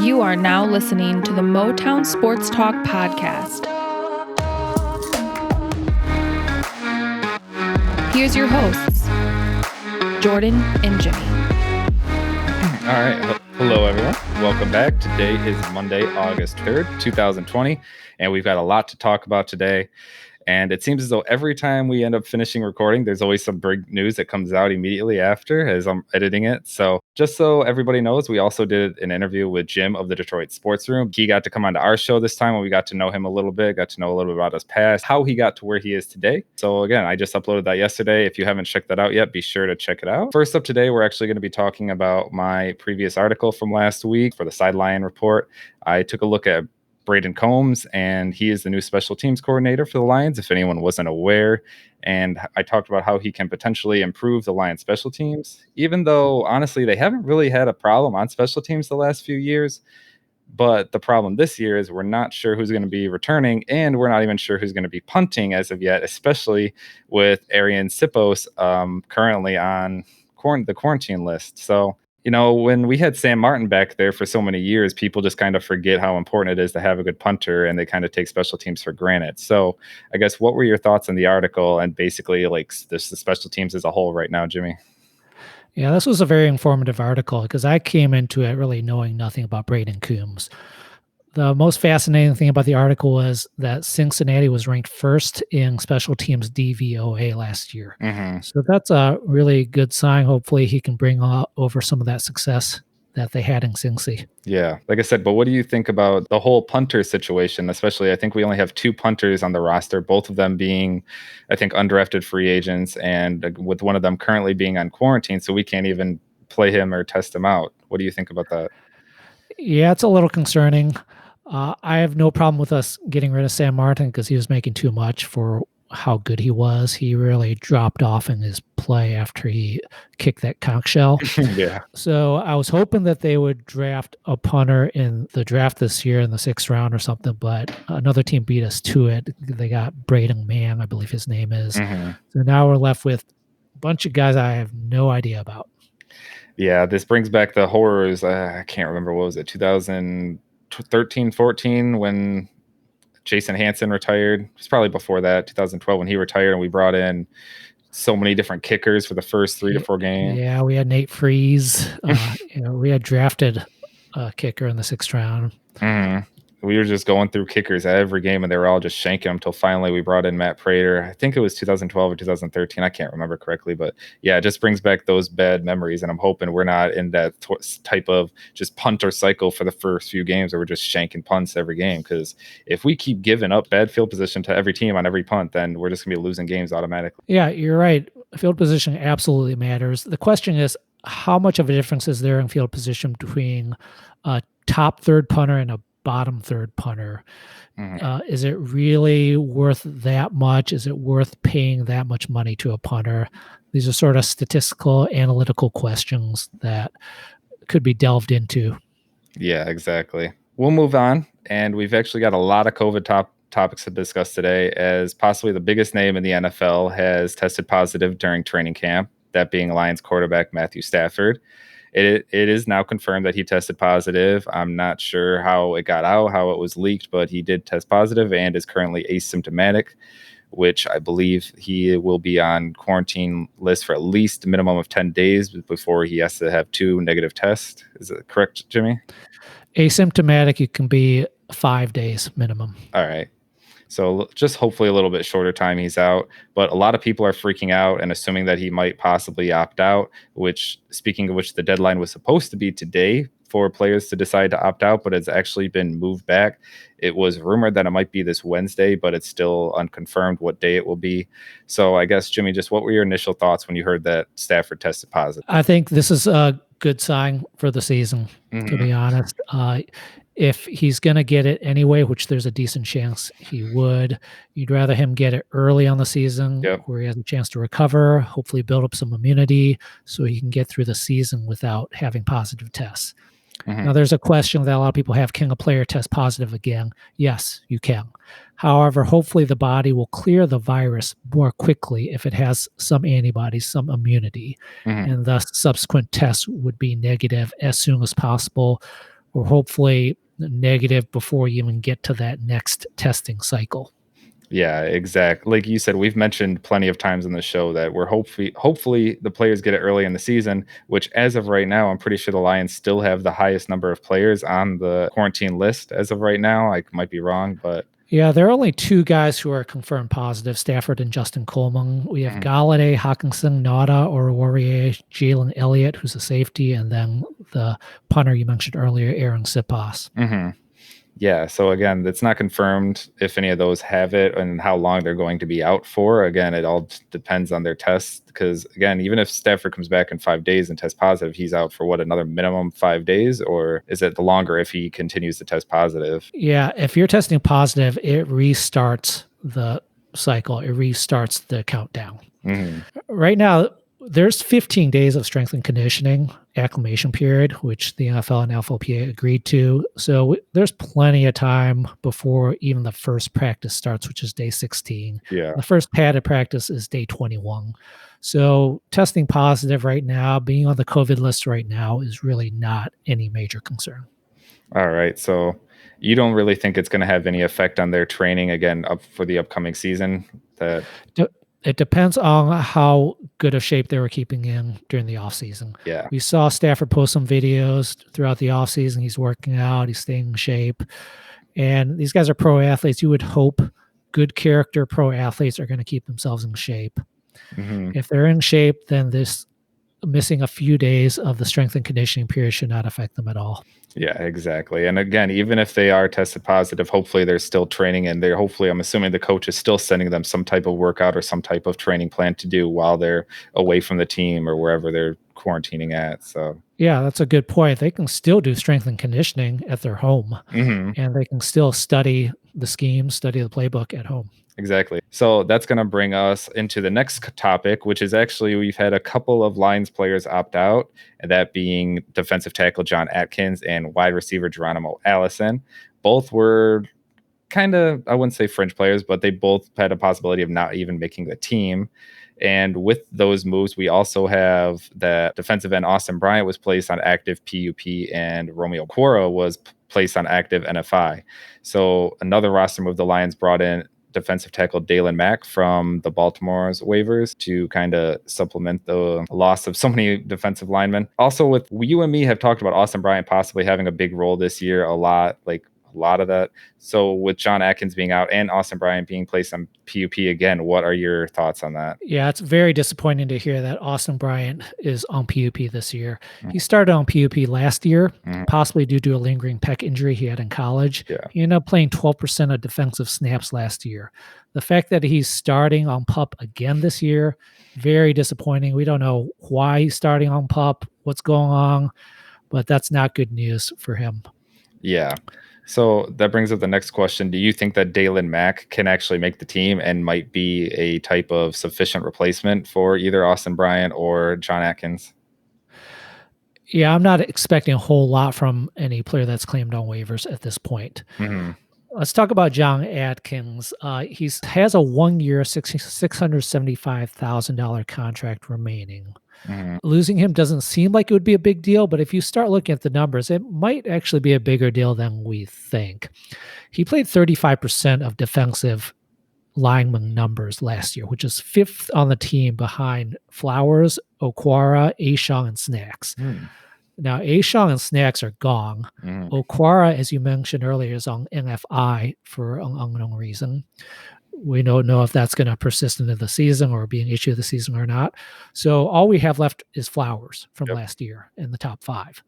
You are now listening to the Motown Sports Talk podcast. Here's your hosts, Jordan and Jimmy. All right. Hello, everyone. Welcome back. Today is Monday, August 3rd, 2020, and we've got a lot to talk about today. And it seems as though every time we end up finishing recording, there's always some big news that comes out immediately after as I'm editing it. So just so everybody knows, we also did an interview with Jim of the Detroit Sports Room. He got to come onto our show this time, and we got to know him a little bit, got to know a little bit about his past, how he got to where he is today. So again, I just uploaded that yesterday. If you haven't checked that out yet, be sure to check it out. First up today, we're actually going to be talking about my previous article from last week for the Sideline Report. I took a look at Braden Combs, and he is the new special teams coordinator for the Lions, if anyone wasn't aware. And I talked about how he can potentially improve the Lions special teams, even though, honestly, they haven't really had a problem on special teams the last few years. But the problem this year is we're not sure who's going to be returning, and we're not even sure who's going to be punting as of yet, especially with Arian Sipos currently on the quarantine list. So, you know, when we had Sam Martin back there for so many years, people just kind of forget how important it is to have a good punter, and they kind of take special teams for granted. So I guess what were your thoughts on the article and basically like the special teams as a whole right now, Jimmy? Yeah, this was a very informative article because I came into it really knowing nothing about Braden Combs. The most fascinating thing about the article was that Cincinnati was ranked first in special teams DVOA last year. Mm-hmm. So that's a really good sign. Hopefully he can bring over some of that success that they had in Cincy. Yeah, like I said, but what do you think about the whole punter situation? Especially, I think we only have 2 punters on the roster, both of them being, I think, undrafted free agents, and with one of them currently being on quarantine, so we can't even play him or test him out. What do you think about that? Yeah, it's a little concerning. I have no problem with us getting rid of Sam Martin because he was making too much for how good he was. He really dropped off in his play after he kicked that conch shell. Yeah. So I was hoping that they would draft a punter in the draft this year in the 6th round or something, but another team beat us to it. They got Braden Mann, I believe his name is. Mm-hmm. So now we're left with a bunch of guys I have no idea about. Yeah, this brings back the horrors. I can't remember, what was it, 2013-14 when Jason Hansen retired. It was probably before that, 2012 when he retired, and we brought in so many different kickers for the first 3 to 4 games. Yeah, we had Nate Freeze. We had drafted a kicker in the 6th round. Mm-hmm. We were just going through kickers every game, and they were all just shanking them until finally we brought in Matt Prater. I think it was 2012 or 2013. I can't remember correctly, but yeah, it just brings back those bad memories, and I'm hoping we're not in that type of just punter cycle for the first few games where we're just shanking punts every game, because if we keep giving up bad field position to every team on every punt, then we're just going to be losing games automatically. Yeah, you're right. Field position absolutely matters. The question is, how much of a difference is there in field position between a top third punter and a bottom third punter? Mm-hmm. Is it really worth that much? Is it worth paying that much money to a punter? These are sort of statistical, analytical questions that could be delved into. Yeah, exactly. We'll move on, and we've actually got a lot of COVID topics to discuss today, as possibly the biggest name in the NFL has tested positive during training camp, that being Lions quarterback Matthew Stafford. It is now confirmed that he tested positive. I'm not sure how it got out, how it was leaked, but he did test positive and is currently asymptomatic, which I believe he will be on quarantine list for at least a minimum of 10 days before he has to have 2 negative tests. Is it correct, Jimmy? Asymptomatic, you can be 5 days minimum. All right. So just hopefully a little bit shorter time he's out. But a lot of people are freaking out and assuming that he might possibly opt out, which, speaking of which, the deadline was supposed to be today for players to decide to opt out, but it's actually been moved back. It was rumored that it might be this Wednesday, but it's still unconfirmed what day it will be. So I guess, Jimmy, just what were your initial thoughts when you heard that Stafford tested positive? I think this is a good sign for the season, to be honest. If he's going to get it anyway, which there's a decent chance he would, you'd rather him get it early on the season where he has a chance to recover, hopefully build up some immunity so he can get through the season without having positive tests. Now, there's a question that a lot of people have. Can a player test positive again? Yes, you can. However, hopefully the body will clear the virus more quickly if it has some antibodies, some immunity, and thus subsequent tests would be negative as soon as possible, or hopefully negative before you even get to that next testing cycle. Yeah, exactly. Like you said, we've mentioned plenty of times in the show that we're hopefully the players get it early in the season, which as of right now, I'm pretty sure the Lions still have the highest number of players on the quarantine list as of right now. I might be wrong, but Yeah, there are only 2 guys who are confirmed positive, Stafford and Justin Coleman. We have Galladay, Hawkinson, Nada, Warrior, Jalen Elliott, who's a safety, and then the punter you mentioned earlier, Aaron Sipas. Yeah, so again, it's not confirmed if any of those have it and how long they're going to be out for. Again, it all depends on their tests because, again, even if Stafford comes back in 5 days and tests positive, he's out for what, another minimum 5 days? Or is it the longer if he continues to test positive? Yeah, if you're testing positive, it restarts the cycle. It restarts the countdown. Right now, there's 15 days of strength and conditioning acclimation period, which the NFL and FLPA agreed to. So there's plenty of time before even the first practice starts, which is day 16. Yeah. The first padded practice is day 21. So testing positive right now, being on the COVID list right now is really not any major concern. All right. So you don't really think it's going to have any effect on their training again up for the upcoming season? It depends on how good of shape they were keeping in during the offseason. Yeah. We saw Stafford post some videos throughout the offseason. He's working out. He's staying in shape. And these guys are pro athletes. You would hope good character pro athletes are going to keep themselves in shape. If they're in shape, then this missing a few days of the strength and conditioning period should not affect them at all. Yeah, exactly. And again, even if they are tested positive, hopefully they're still training and I'm assuming the coach is still sending them some type of workout or some type of training plan to do while they're away from the team or wherever they're quarantining at. So yeah, that's a good point. They can still do strength and conditioning at their home and they can still study the scheme, study the playbook at home. Exactly. So that's going to bring us into the next topic, which is actually we've had a couple of Lions players opt out, and that being defensive tackle John Atkins and wide receiver Geronimo Allison. Both were kind of, I wouldn't say fringe players, but they both had a possibility of not even making the team. And with those moves, we also have that defensive end Austin Bryant was placed on active PUP and Romeo Okwara was placed on active NFI. So another roster move, the Lions brought in defensive tackle Dalen Mack from the Baltimore's waivers to kind of supplement the loss of so many defensive linemen. Also, with you and me have talked about Austin Bryant possibly having a big role this year, a lot of that. So with John Atkins being out and Austin Bryant being placed on PUP again, what are your thoughts on that? Yeah, it's very disappointing to hear that Austin Bryant is on PUP this year. He started on PUP last year, possibly due to a lingering pec injury he had in college. Yeah. He ended up playing 12% of defensive snaps last year. The fact that he's starting on PUP again this year, very disappointing. We don't know why he's starting on PUP, what's going on, but that's not good news for him. Yeah. So that brings up the next question. Do you think that Dalen Mack can actually make the team and might be a type of sufficient replacement for either Austin Bryant or John Atkins? Yeah, I'm not expecting a whole lot from any player that's claimed on waivers at this point. Let's talk about John Atkins. He has a 1-year, $675,000 contract remaining. Losing him doesn't seem like it would be a big deal, but if you start looking at the numbers, it might actually be a bigger deal than we think. He played 35% of defensive lineman numbers last year, which is 5th on the team behind Flowers, Okwara, Ashong, and Snacks. Now, Ashong and Snacks are gone. Okwara, as you mentioned earlier, is on NFI for an unknown reason. We don't know if that's going to persist into the season or be an issue of the season or not. So all we have left is Flowers from last year in the top 5.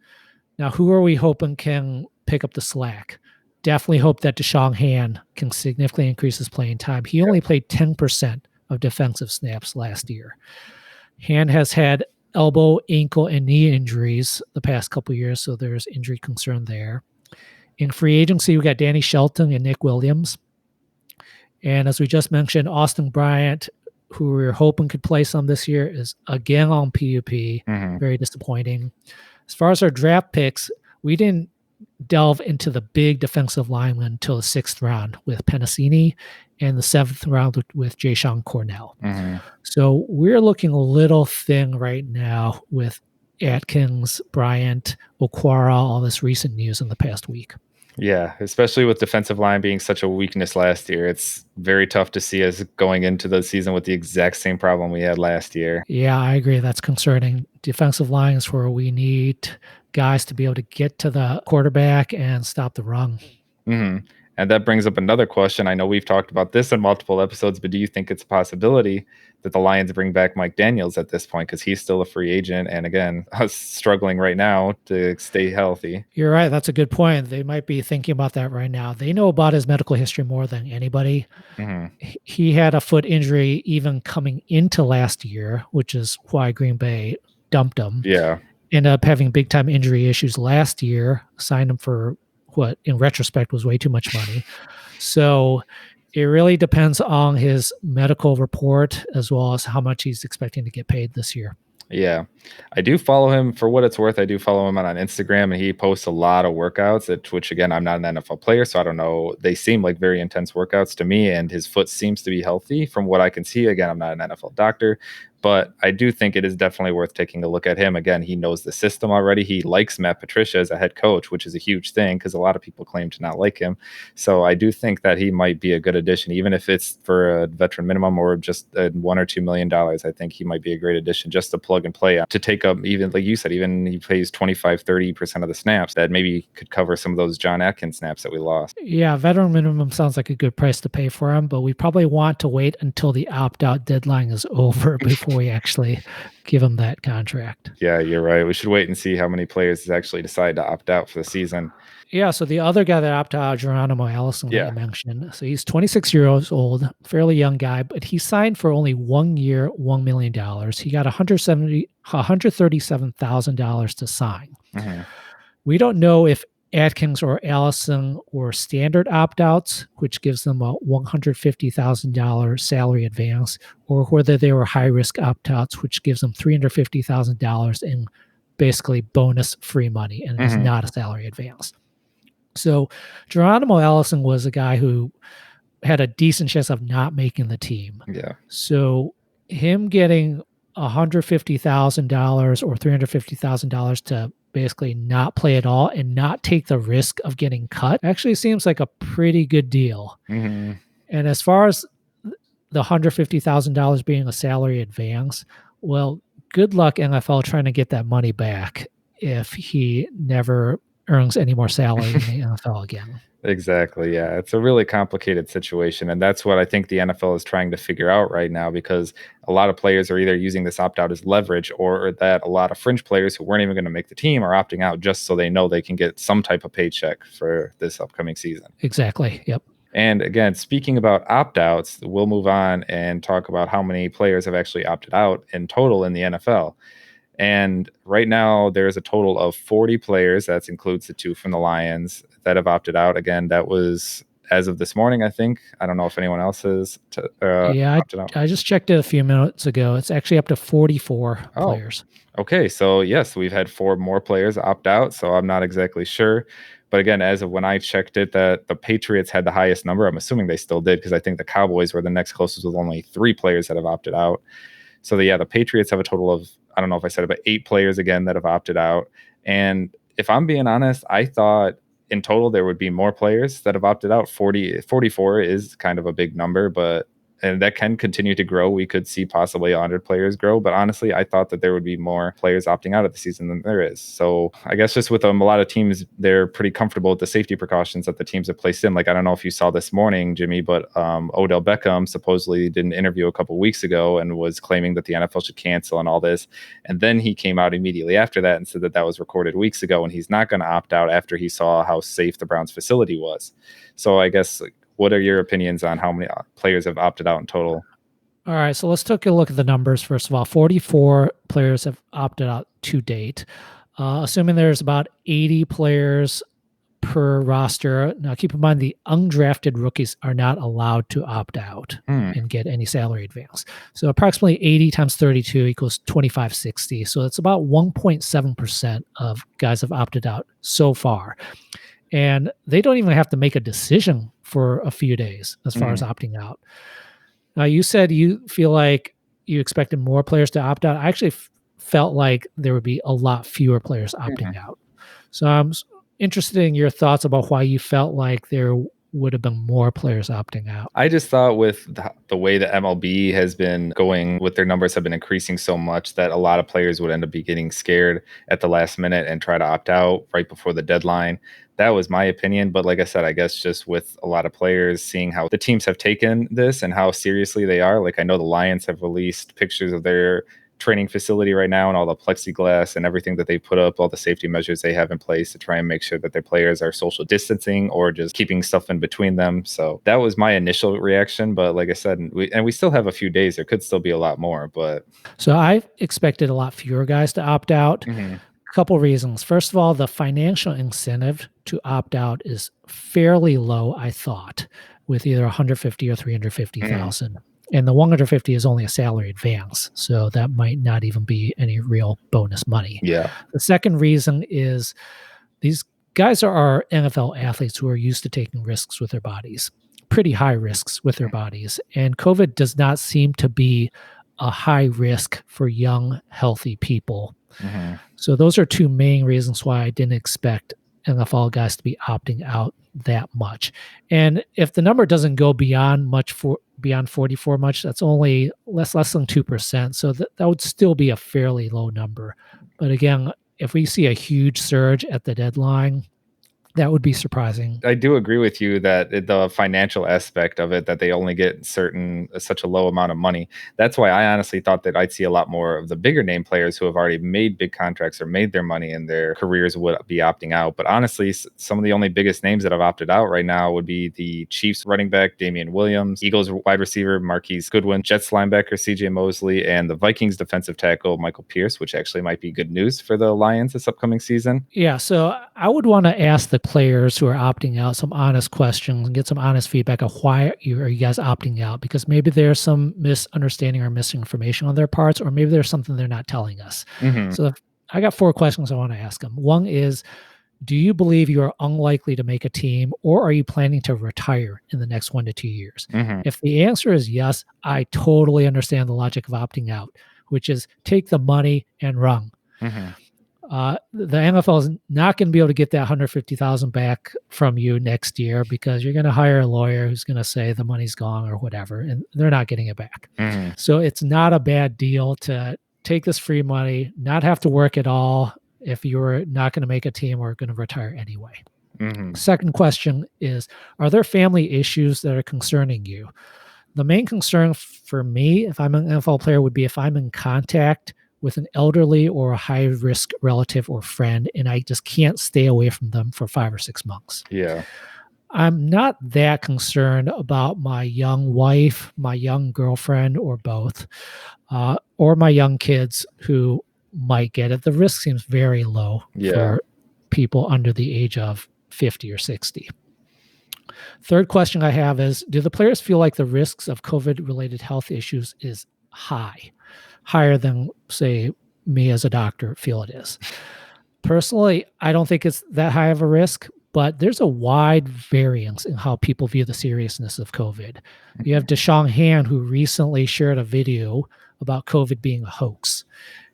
Now, who are we hoping can pick up the slack? Definitely hope that Deshaun Hand can significantly increase his playing time. He only played 10% of defensive snaps last year. Hand has had elbow, ankle, and knee injuries the past couple of years, so there's injury concern there. In free agency, we got Danny Shelton and Nick Williams. And as we just mentioned, Austin Bryant, who we were hoping could play some this year, is again on PUP. Very disappointing. As far as our draft picks, we didn't delve into the big defensive lineman until the 6th round with Penasini and the 7th round with Jayshon Cornell. So we're looking a little thin right now with Atkins, Bryant, Okwara, all this recent news in the past week. Yeah, especially with defensive line being such a weakness last year. It's very tough to see us going into the season with the exact same problem we had last year. Yeah, I agree. That's concerning. Defensive line is where we need guys to be able to get to the quarterback and stop the run. Mm-hmm. And that brings up another question. I know we've talked about this in multiple episodes, but do you think it's a possibility that the Lions bring back Mike Daniels at this point? Because he's still a free agent. And again, us struggling right now to stay healthy. You're right. That's a good point. They might be thinking about that right now. They know about his medical history more than anybody. Mm-hmm. He had a foot injury even coming into last year, which is why Green Bay dumped him. Yeah. Ended up having big time injury issues last year, signed him for what in retrospect was way too much money. So it really depends on his medical report as well as how much he's expecting to get paid this year. Yeah, I do follow him for what it's worth. I do follow him on Instagram, and he posts a lot of workouts, which again, I'm not an NFL player, so I don't know. They seem like very intense workouts to me, and his foot seems to be healthy from what I can see. Again, I'm not an NFL doctor, but I do think it is definitely worth taking a look at him. Again, he knows the system already. He likes Matt Patricia as a head coach, which is a huge thing because a lot of people claim to not like him. So I do think that he might be a good addition, even if it's for a veteran minimum or just $1 or $2 million. I think he might be a great addition just to plug and play to take up, even like you said, even he plays 25-30% of the snaps that maybe could cover some of those John Atkins snaps that we lost. Yeah, veteran minimum sounds like a good price to pay for him, but we probably want to wait until the opt-out deadline is over before we actually give him that contract. Yeah, you're right. We should wait and see how many players actually decide to opt out for the season. Yeah, so the other guy that opted out, Geronimo Allison, that you mentioned. So he's 26 years old, fairly young guy, but he signed for only 1 year, $1 million. He got $137,000 to sign. Mm-hmm. We don't know if Atkins or Allison were standard opt-outs, which gives them a $150,000 salary advance, or whether they were high-risk opt-outs, which gives them $350,000 in basically bonus free money, and it's not a salary advance. So Geronimo Allison was a guy who had a decent chance of not making the team. Yeah. So him getting $150,000 or $350,000 to basically not play at all and not take the risk of getting cut actually seems like a pretty good deal. Mm-hmm. And as far as the $150,000 being a salary advance, well, good luck NFL trying to get that money back if he never earns any more salary in the NFL again. Exactly. Yeah. It's a really complicated situation. And that's what I think the NFL is trying to figure out right now, because a lot of players are either using this opt out as leverage, or that a lot of fringe players who weren't even going to make the team are opting out just so they know they can get some type of paycheck for this upcoming season. Exactly. Yep. And again, speaking about opt-outs, we'll move on and talk about how many players have actually opted out in total in the NFL. And right now, there's a total of 40 players. That includes the 2 from the Lions that have opted out. Again, that was as of this morning, I think. I don't know if anyone else has opted out. I just checked it a few minutes ago. It's actually up to 44 players. Okay, so yes, we've had 4 more players opt out, so I'm not exactly sure. But again, as of when I checked it, that the Patriots had the highest number. I'm assuming they still did, because I think the Cowboys were the next closest with only 3 players that have opted out. So the Patriots have a total of, I don't know if I said it, but 8 players again that have opted out. And if I'm being honest, I thought in total there would be more players that have opted out. 44 is kind of a big number, and that can continue to grow. We could see possibly 100 players grow, but honestly, I thought that there would be more players opting out of the season than there is. So I guess just with a lot of teams, they're pretty comfortable with the safety precautions that the teams have placed in. Like, I don't know if you saw this morning, Jimmy, but Odell Beckham supposedly did an interview a couple weeks ago and was claiming that the NFL should cancel and all this. And then he came out immediately after that and said that that was recorded weeks ago, and he's not going to opt out after he saw how safe the Browns facility was. So I guess, what are your opinions on how many players have opted out in total? All right, so let's take a look at the numbers. First of all, 44 players have opted out to date. Assuming there's about 80 players per roster. Now, keep in mind, the undrafted rookies are not allowed to opt out and get any salary advance. So approximately 80 times 32 equals 2560. So it's about 1.7% of guys have opted out so far. And they don't even have to make a decision for a few days as far as opting out. Now, you said you feel like you expected more players to opt out. I actually felt like there would be a lot fewer players opting out. So I'm interested in your thoughts about why you felt like there would have been more players opting out. I just thought with the way the MLB has been going, with their numbers have been increasing so much, that a lot of players would end up getting scared at the last minute and try to opt out right before the deadline. That was my opinion. But like I said, I guess just with a lot of players seeing how the teams have taken this and how seriously they are. Like, I know the Lions have released pictures of their training facility right now and all the plexiglass and everything that they put up, all the safety measures they have in place to try and make sure that their players are social distancing or just keeping stuff in between them. So that was my initial reaction. But like I said, we still have a few days. There could still be a lot more. But so I expected a lot fewer guys to opt out. A couple reasons. First of all, the financial incentive to opt out is fairly low, I thought, with either 150 or 350,000. And the 150 is only a salary advance, so that might not even be any real bonus money. Yeah. The second reason is these guys are NFL athletes who are used to taking risks with their bodies, pretty high risks with their bodies. And COVID does not seem to be a high risk for young, healthy people. So those are two main reasons why I didn't expect NFL guys to be opting out that much. And if the number doesn't go beyond 44 much, that's only less than 2%. So that would still be a fairly low number. But again, if we see a huge surge at the deadline, that would be surprising. I do agree with you that the financial aspect of it, that they only get such a low amount of money. That's why I honestly thought that I'd see a lot more of the bigger name players who have already made big contracts or made their money in their careers would be opting out. But honestly, some of the only biggest names that have opted out right now would be the Chiefs running back, Damian Williams, Eagles wide receiver, Marquise Goodwin, Jets linebacker, CJ Mosley, and the Vikings defensive tackle, Michael Pierce, which actually might be good news for the Lions this upcoming season. Yeah, so I would want to ask the players who are opting out some honest questions and get some honest feedback of why are you guys opting out, because maybe there's some misunderstanding or misinformation on their parts, or maybe there's something they're not telling us. So I got 4 questions I want to ask them. One is, do you believe you are unlikely to make a team, or are you planning to retire in the next 1 to 2 years? If the answer is yes, I totally understand the logic of opting out, which is take the money and run. The NFL is not going to be able to get that 150,000 back from you next year, because you're going to hire a lawyer who's going to say the money's gone or whatever, and they're not getting it back. So it's not a bad deal to take this free money, not have to work at all if you're not going to make a team or going to retire anyway. Second question is, are there family issues that are concerning you? The main concern for me, if I'm an NFL player, would be if I'm in contact with an elderly or a high-risk relative or friend, and I just can't stay away from them for 5 or 6 months. Yeah. I'm not that concerned about my young wife, my young girlfriend, or both, or my young kids who might get it. The risk seems very low for people under the age of 50 or 60. Third question I have is, do the players feel like the risks of COVID-related health issues is higher than, say, me as a doctor feel it is? Personally, I don't think it's that high of a risk, but there's a wide variance in how people view the seriousness of COVID. You have Deshaun Han, who recently shared a video about COVID being a hoax.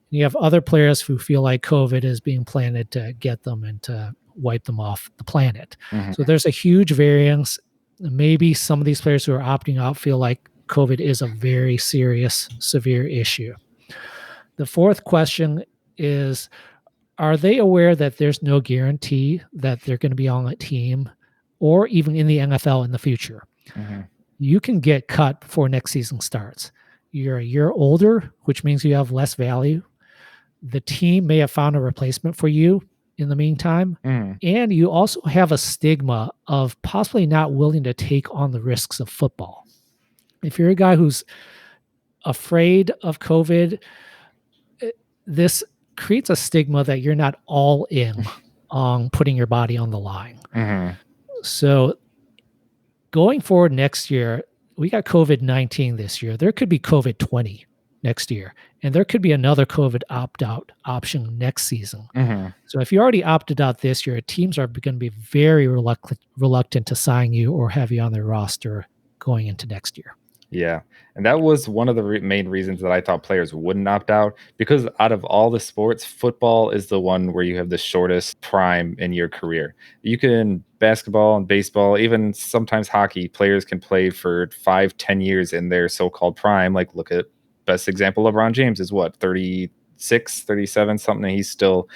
And you have other players who feel like COVID is being planted to get them and to wipe them off the planet. So there's a huge variance. Maybe some of these players who are opting out feel like COVID is a very serious, severe issue. The fourth question is, are they aware that there's no guarantee that they're going to be on a team or even in the NFL in the future? You can get cut before next season starts. You're a year older, which means you have less value. The team may have found a replacement for you in the meantime. And you also have a stigma of possibly not willing to take on the risks of football. If you're a guy who's afraid of COVID, this creates a stigma that you're not all in on putting your body on the line. So going forward next year, we got COVID-19 this year. There could be COVID-20 next year, and there could be another COVID opt-out option next season. So if you already opted out this year, teams are going to be very reluctant to sign you or have you on their roster going into next year. Yeah. And that was one of the main reasons that I thought players wouldn't opt out, because out of all the sports, football is the one where you have the shortest prime in your career. You can basketball and baseball, even sometimes hockey, players can play for 5, 10 years in their so-called prime. Like, look at best example, LeBron James is what, 36, 37, something, and he's still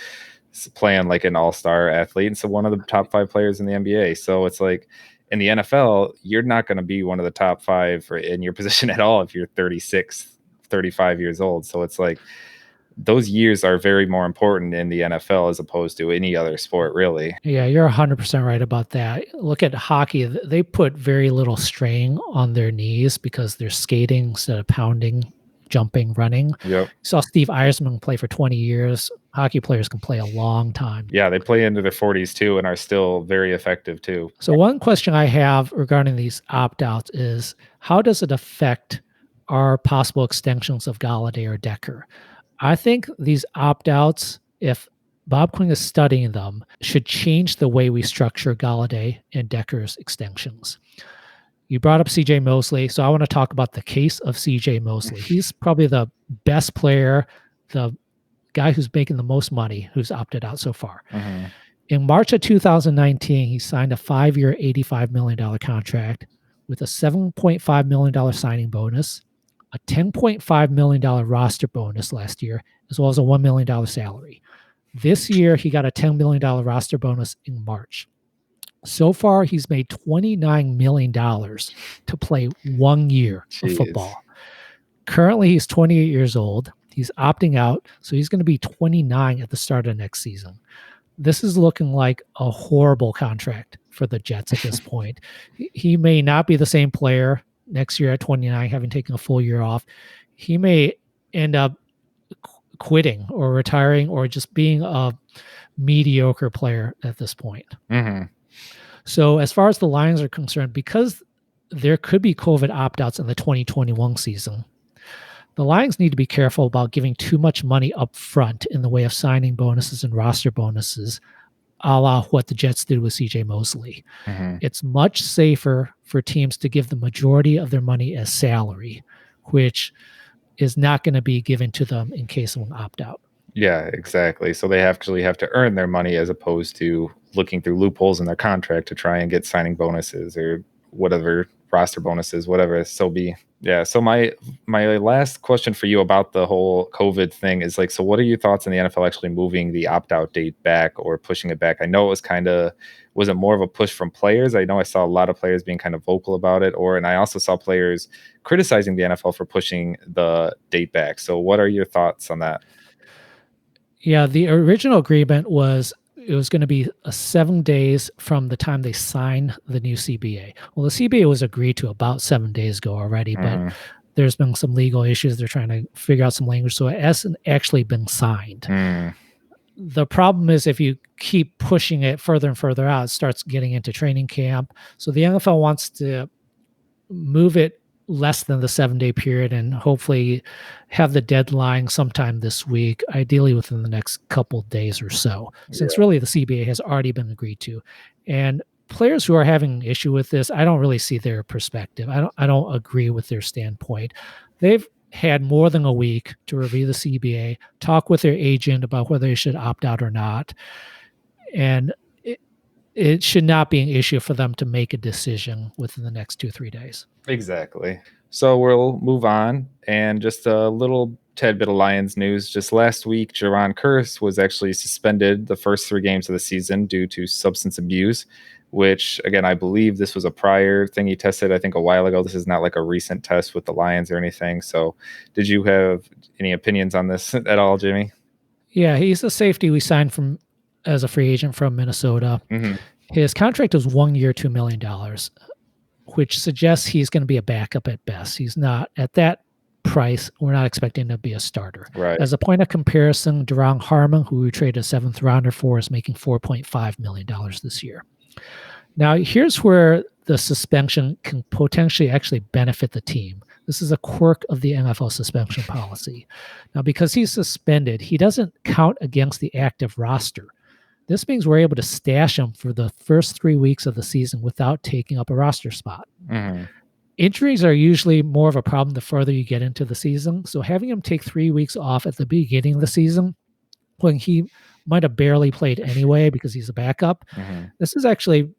playing like an all-star athlete, and so one of the top 5 players in the NBA. So it's like in the NFL, you're not going to be one of the top 5 in your position at all if you're 36, 35 years old. So it's like those years are very more important in the NFL as opposed to any other sport, really. Yeah, you're 100% right about that. Look at hockey. They put very little strain on their knees because they're skating instead of pounding, jumping, running. Yep. You saw Steve Eisman play for 20 years. Hockey players can play a long time. Yeah, they play into their 40s too and are still very effective too. So one question I have regarding these opt-outs is, how does it affect our possible extensions of Galladay or Decker? I think these opt-outs, if Bob Quinn is studying them, should change the way we structure Galladay and Decker's extensions. You brought up CJ Mosley, so I want to talk about the case of CJ Mosley. He's probably the best player, the guy who's making the most money, who's opted out so far. Mm-hmm. In March of 2019, he signed a 5-year, $85 million contract with a $7.5 million signing bonus, a $10.5 million roster bonus last year, as well as a $1 million salary. This year, he got a $10 million roster bonus in March. So far, he's made $29 million to play 1 year of football. Currently, he's 28 years old. He's opting out, so he's going to be 29 at the start of next season. This is looking like a horrible contract for the Jets at this point. He may not be the same player next year at 29, having taken a full year off. He may end up quitting or retiring or just being a mediocre player at this point. Mm-hmm. So as far as the Lions are concerned, because there could be COVID opt-outs in the 2021 season, the Lions need to be careful about giving too much money up front in the way of signing bonuses and roster bonuses, a la what the Jets did with CJ Mosley. Mm-hmm. It's much safer for teams to give the majority of their money as salary, which is not going to be given to them in case of an opt-out. Yeah, exactly. So they actually have to earn their money as opposed to looking through loopholes in their contract to try and get signing bonuses or whatever, roster bonuses, whatever. So be. Yeah. So my last question for you about the whole COVID thing is like, so what are your thoughts on the NFL actually moving the opt-out date back or pushing it back? I know it was it more of a push from players? I know I saw a lot of players being kind of vocal about it, and I also saw players criticizing the NFL for pushing the date back. So what are your thoughts on that? Yeah, the original agreement was it was going to be 7 days from the time they signed the new CBA. Well, the CBA was agreed to about 7 days ago already, but there's been some legal issues. They're trying to figure out some language, so it hasn't actually been signed. The problem is if you keep pushing it further and further out, it starts getting into training camp. So the NFL wants to move it less than the 7-day period and hopefully have the deadline sometime this week, ideally within the next couple days or so, since really the CBA has already been agreed to. And players who are having an issue with this, I don't really see their perspective. I don't agree with their standpoint. They've had more than a week to review the CBA, talk with their agent about whether they should opt out or not. And it should not be an issue for them to make a decision within the next 2-3 days. Exactly. So we'll move on, and just a little tad bit of Lions news. Just last week, Jaron Curse was actually suspended the first 3 games of the season due to substance abuse, which, again, I believe this was a prior thing he tested, I think, a while ago. This is not like a recent test with the Lions or anything. So did you have any opinions on this at all, Jimmy? Yeah, he's a safety we signed from as a free agent from Minnesota. Mm-hmm. His contract was 1 year, $2 million, which suggests he's going to be a backup at best. He's not at that price. We're not expecting him to be a starter. Right. As a point of comparison, Deron Harmon, who we traded a 7th rounder for, is making $4.5 million this year. Now, here's where the suspension can potentially actually benefit the team. This is a quirk of the NFL suspension policy. Now, because he's suspended, he doesn't count against the active roster. This means we're able to stash him for the first 3 weeks of the season without taking up a roster spot. Mm-hmm. Injuries are usually more of a problem the further you get into the season. So having him take 3 weeks off at the beginning of the season, when he might have barely played anyway because he's a backup, this is actually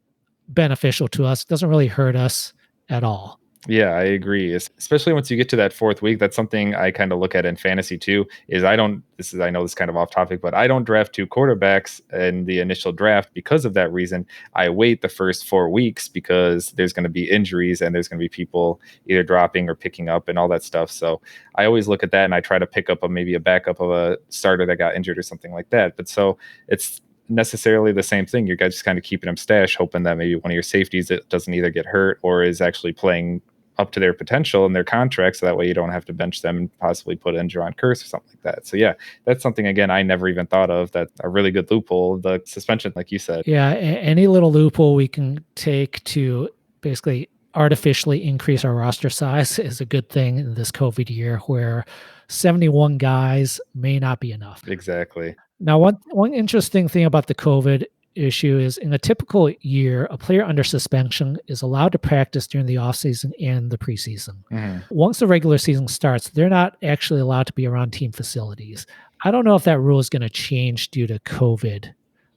beneficial to us. It doesn't really hurt us at all. Yeah, I agree. Especially once you get to that fourth week, that's something I kind of look at in fantasy too. I know this is kind of off topic, but I don't draft 2 quarterbacks in the initial draft because of that reason. I wait the first 4 weeks because there's going to be injuries and there's going to be people either dropping or picking up and all that stuff. So I always look at that and I try to pick up maybe a backup of a starter that got injured or something like that. But so it's necessarily the same thing. You guys just kind of keeping them stashed, hoping that maybe one of your safeties that doesn't either get hurt or is actually playing up to their potential in their contract, so that way you don't have to bench them and possibly put in Jerron Curse or something like that. So yeah, that's something again I never even thought of. That's a really good loophole, the suspension, like you said. Yeah, any little loophole we can take to basically artificially increase our roster size is a good thing in this COVID year where 71 guys may not be enough. Exactly. Now, one interesting thing about the COVID issue is in a typical year, a player under suspension is allowed to practice during the offseason and the preseason. Once the regular season starts, they're not actually allowed to be around team facilities. I don't know if that rule is going to change due to COVID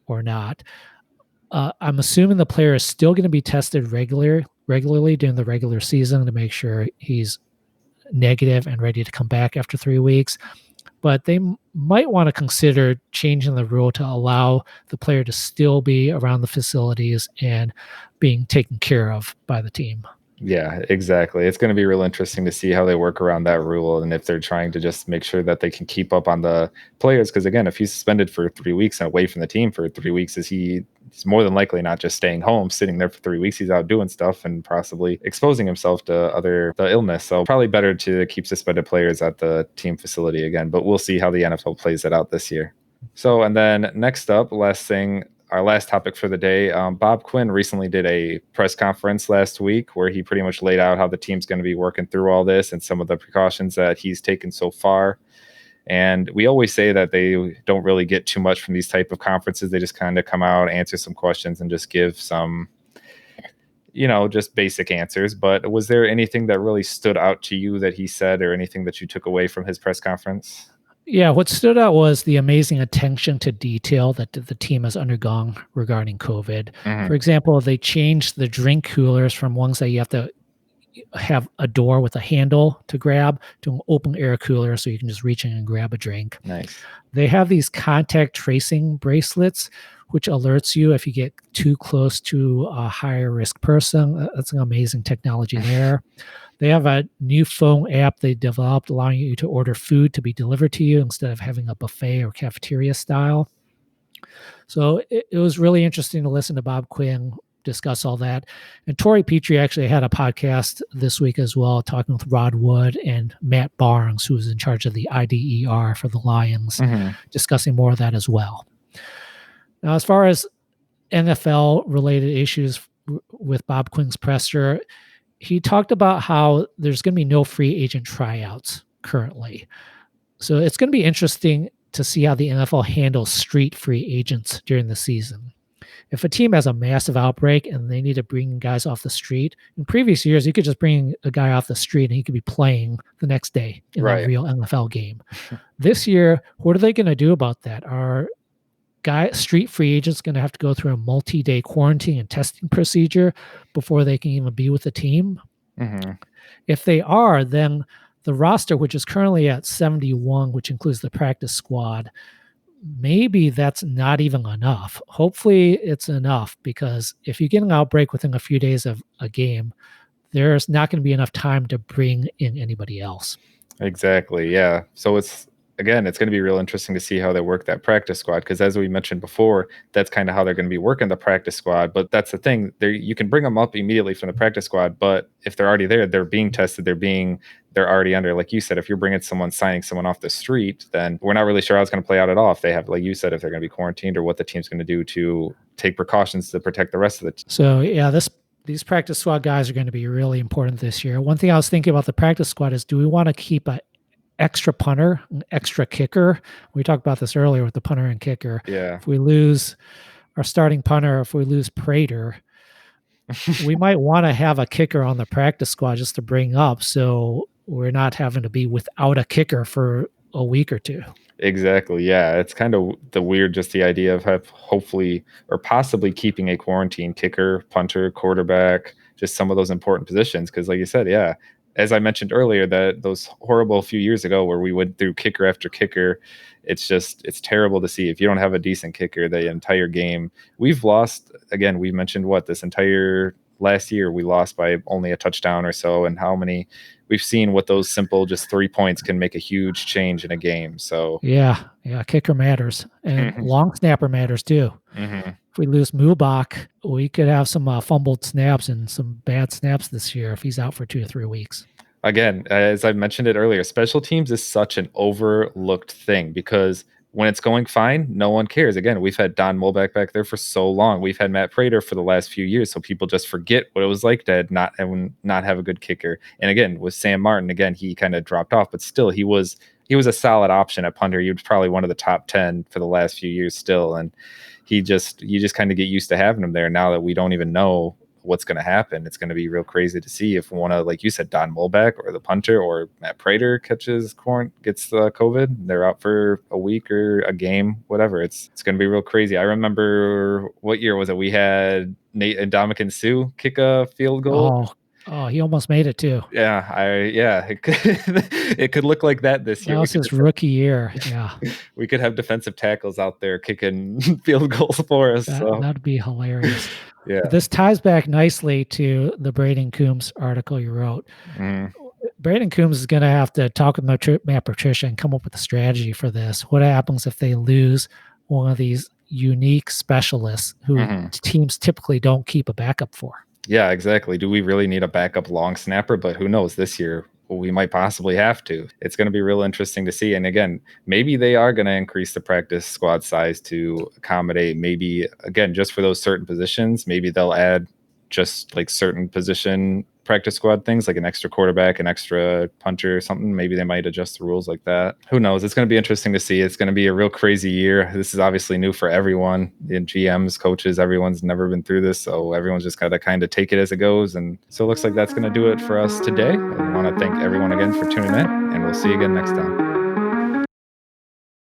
or not. I'm assuming the player is still going to be tested regularly during the regular season to make sure he's negative and ready to come back after 3 weeks. But they might want to consider changing the rule to allow the player to still be around the facilities and being taken care of by the team. Yeah, exactly. It's going to be real interesting to see how they work around that rule and if they're trying to just make sure that they can keep up on the players. Because again, if he's suspended for 3 weeks and away from the team for 3 weeks, he's more than likely not just staying home, sitting there for 3 weeks. He's out doing stuff and possibly exposing himself to the illness. So probably better to keep suspended players at the team facility again. But we'll see how the NFL plays it out this year. So, and then next up, our last topic for the day, Bob Quinn recently did a press conference last week where he pretty much laid out how the team's going to be working through all this and some of the precautions that he's taken so far. And we always say that they don't really get too much from these type of conferences. They just kind of come out, answer some questions, and just give some, just basic answers. But was there anything that really stood out to you that he said or anything that you took away from his press conference? Yeah, what stood out was the amazing attention to detail that the team has undergone regarding COVID. For example, they changed the drink coolers from ones that you have to have a door with a handle to grab to an open air cooler so you can just reach in and grab a drink. Nice. They have these contact tracing bracelets, which alerts you if you get too close to a higher risk person. That's an amazing technology there. They have a new phone app they developed allowing you to order food to be delivered to you instead of having a buffet or cafeteria style. So it was really interesting to listen to Bob Quinn discuss all that. And Torrey Petrie actually had a podcast this week as well, talking with Rod Wood and Matt Barnes, who's in charge of the IDER for the Lions, discussing more of that as well. Now, as far as NFL-related issues with Bob Quinn's presser, he talked about how there's going to be no free agent tryouts currently. So it's going to be interesting to see how the NFL handles street free agents during the season. If a team has a massive outbreak and they need to bring guys off the street, in previous years, you could just bring a guy off the street and he could be playing the next day in a real NFL game. This year, what are they going to do about that? Are street free agents going to have to go through a multi-day quarantine and testing procedure before they can even be with the team? If they are, then the roster, which is currently at 71, which includes the practice squad, maybe that's not even enough. Hopefully it's enough, because if you get an outbreak within a few days of a game, there's not going to be enough time to bring in anybody else. Exactly. Yeah. So it's going to be real interesting to see how they work that practice squad, because as we mentioned before, that's kind of how they're going to be working the practice squad. But that's the thing, you can bring them up immediately from the practice squad, but if they're already there, they're being tested, they're already under, like you said, if you're signing someone off the street, then we're not really sure how it's going to play out at all. If they have, like you said, if they're going to be quarantined or what the team's going to do to take precautions to protect the rest of the team. So yeah, these practice squad guys are going to be really important this year. One thing I was thinking about the practice squad is, do we want to keep an extra punter, an extra kicker? We talked about this earlier with the punter and kicker. Yeah. If we lose our starting punter, if we lose Prater, we might want to have a kicker on the practice squad just to bring up, so we're not having to be without a kicker for a week or two. Exactly. Yeah. It's kind of just the idea of hopefully or possibly keeping a quarantine kicker, punter, quarterback, just some of those important positions. Cause like you said, yeah, as I mentioned earlier, that those horrible few years ago where we went through kicker after kicker, it's terrible to see if you don't have a decent kicker the entire game. We've lost again, we mentioned this entire last year we lost by only a touchdown or so, and how many we've seen what those simple just 3 points can make a huge change in a game. So Yeah, kicker matters, and long snapper matters too. If we lose Mubach, we could have some fumbled snaps and some bad snaps this year if he's out for 2 to 3 weeks. Again, as I mentioned it earlier, special teams is such an overlooked thing because when it's going fine, no one cares. Again, we've had Don Mulback back there for so long. We've had Matt Prater for the last few years, so people just forget what it was like to not have a good kicker. And again, with Sam Martin, again, he kind of dropped off, but still, he was a solid option at punter. He was probably one of the top 10 for the last few years still, and you just kind of get used to having him there. Now that we don't even know what's going to happen, it's going to be real crazy to see if one of, like you said, Don Mulback or the punter or Matt Prater gets COVID. They're out for a week or a game, whatever. It's going to be real crazy. I remember, what year was it? We had Nate and Dominican Sue kick a field goal. Oh, he almost made it too. Yeah, it could look like that this year. That was his rookie year. Yeah, we could have defensive tackles out there kicking field goals for us. That'd be hilarious. Yeah, this ties back nicely to the Braden Coombs article you wrote. Braden Coombs is going to have to talk with Matt Patricia and come up with a strategy for this. What happens if they lose one of these unique specialists who teams typically don't keep a backup for? Yeah, exactly. Do we really need a backup long snapper? But who knows, this year we might possibly have to. It's going to be real interesting to see. And again, maybe they are going to increase the practice squad size to accommodate, maybe, again, just for those certain positions. Maybe they'll add just like certain position practice squad things, like an extra quarterback, an extra punter or something. Maybe they might adjust the rules like that. Who knows? It's going to be interesting to see. It's going to be a real crazy year. This is obviously new for everyone, in GMs, coaches, everyone's never been through this. So everyone's just got to kind of take it as it goes. And so it looks like that's going to do it for us today. I want to thank everyone again for tuning in, and we'll see you again next time.